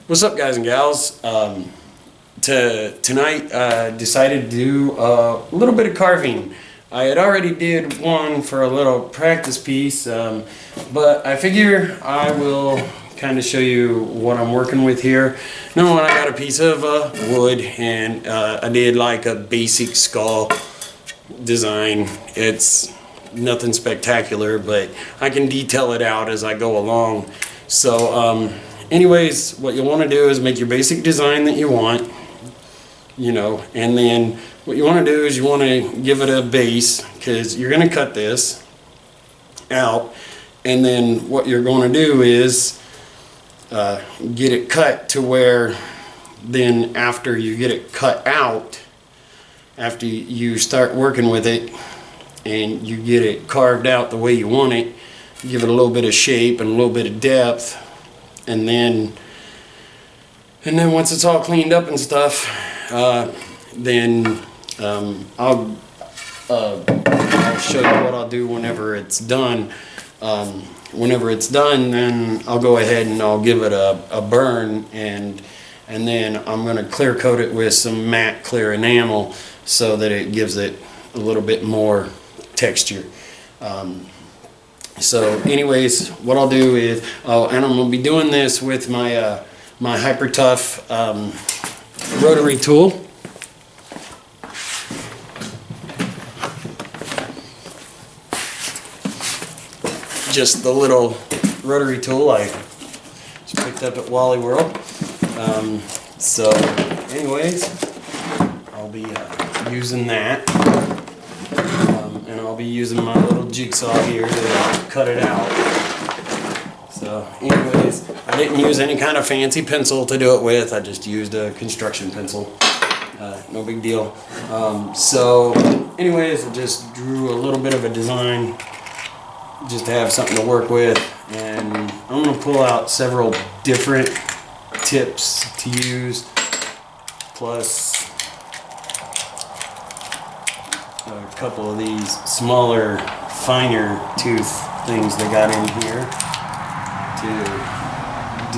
What's up, guys and gals? Tonight decided to do a little bit of carving. I had already did one for a little practice piece, but I figure I will kind of show you what I'm working with here. Number one, I got a piece of wood, and I did like a basic skull design. It's nothing spectacular, but I can detail it out as I go along. So anyways, what you want to do is make your basic design that you want, and then what you want to do is you want to give it a base, because you're going to cut this out, and then what you're going to do is get it cut to where then after you get it cut out, after you start working with it and you get it carved out the way you want it, give it a little bit of shape and a little bit of depth, and then once it's all cleaned up and stuff, then I'll show you what I'll do whenever it's done. Whenever it's done, then I'll go ahead and I'll give it a burn, and then I'm going to clear coat it with some matte clear enamel so that it gives it a little bit more texture. So anyways, what I'll do is, and I'm going to be doing this with my my Hyper Tough rotary tool. Just the little rotary tool I just picked up at Wally World. So anyways, I'll be using that. And I'll be using my little jigsaw here to cut it out. So anyways, I didn't use any kind of fancy pencil to do it with. I just used a construction pencil. No big deal. So anyways, I just drew a little bit of a design just to have something to work with. And I'm going to pull out several different tips to use, plus a couple of these smaller, finer tooth things they got in here to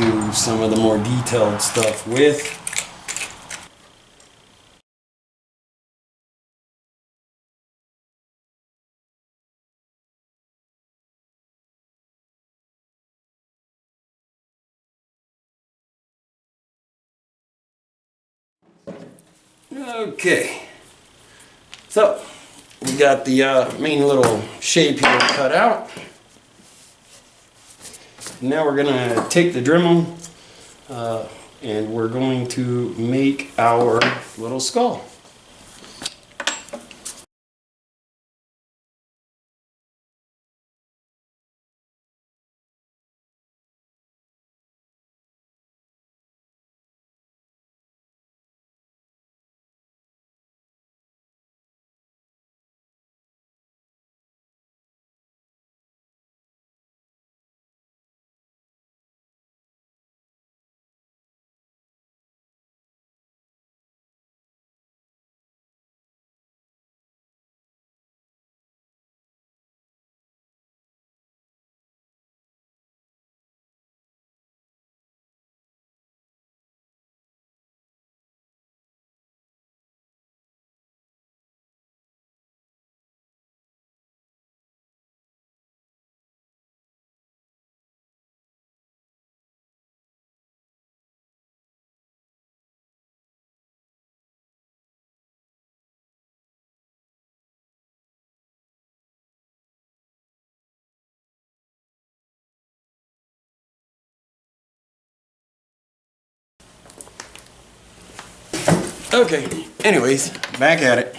do some of the more detailed stuff with. Okay, so we got the main little shape here cut out. Now we're gonna take the Dremel and we're going to make our little skull. Okay, anyways, back at it.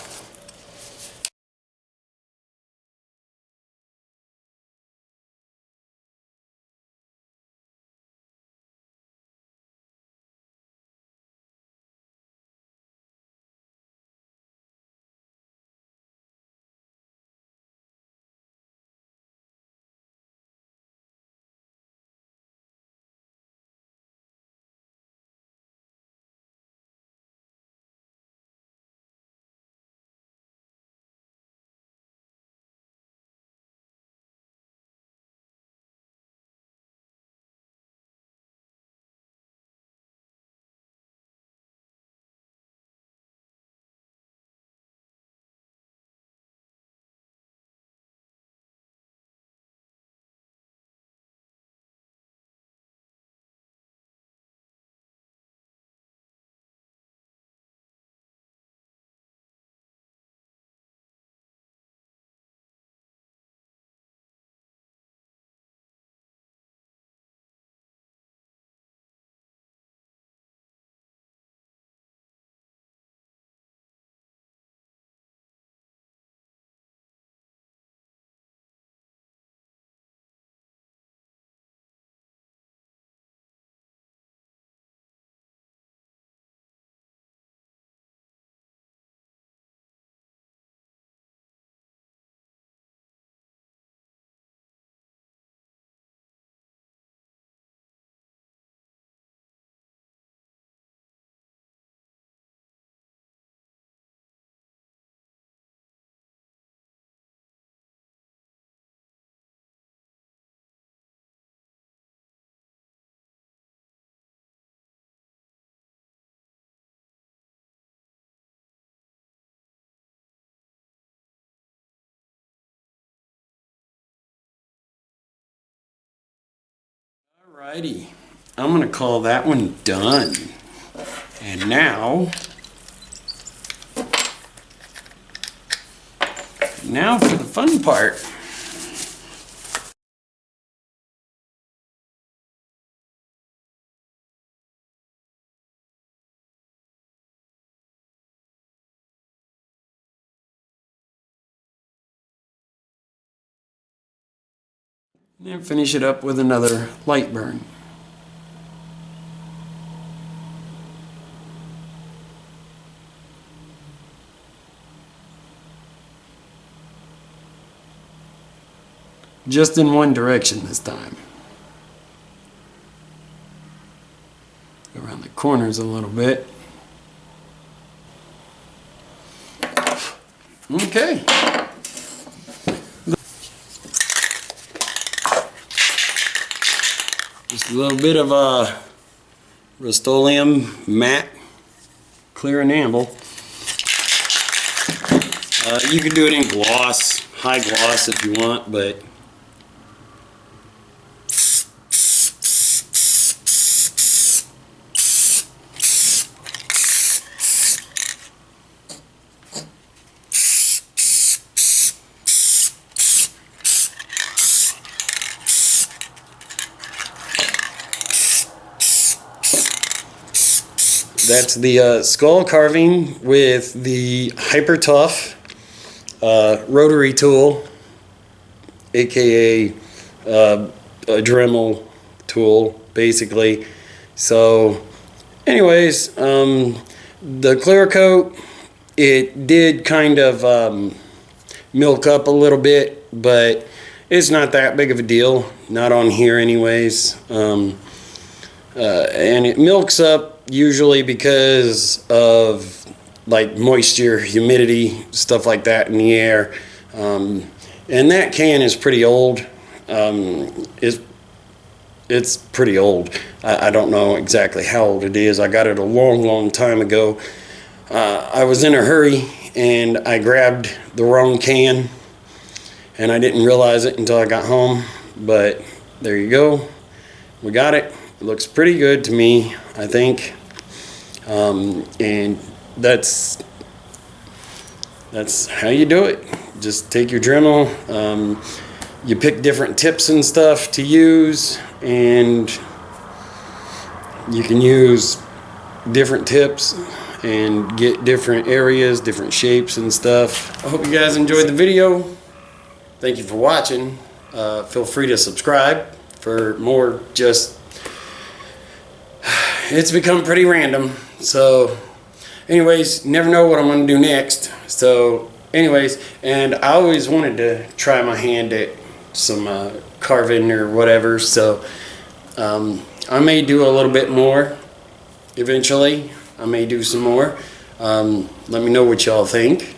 Alrighty, I'm gonna call that one done. And now for the fun part. And then finish it up with another light burn. Just in one direction this time. Around the corners a little bit. Okay. Just a little bit of Rust-Oleum matte clear enamel. You can do it in gloss, high gloss if you want, but that's the skull carving with the Hyper Tough Rotary tool, aka a Dremel tool, basically. So, anyways, the clear coat, it did kind of milk up a little bit, but it's not that big of a deal. Not on here, anyways. And it milks up usually because of like moisture, humidity, stuff like that in the air. And that can is pretty old. It's pretty old. I don't know exactly how old it is. I got it a long time ago. I was in a hurry and I grabbed the wrong can and I didn't realize it until I got home. But there you go. We got it. It looks pretty good to me, I think. And that's how you do it. Just take your Dremel, you pick different tips and stuff to use, and you can use different tips and get different areas, different shapes and stuff. I hope you guys enjoyed the video. Thank you for watching. Feel free to subscribe for more. Just it's become pretty random, so anyways, never know what I'm going to do next. So anyways, and I always wanted to try my hand at some carving or whatever, so I may do a little bit more eventually. I may do some more. Let me know what y'all think.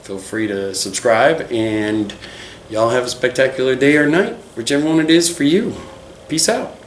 Feel free to subscribe, and y'all have a spectacular day or night, whichever one it is for you. Peace out.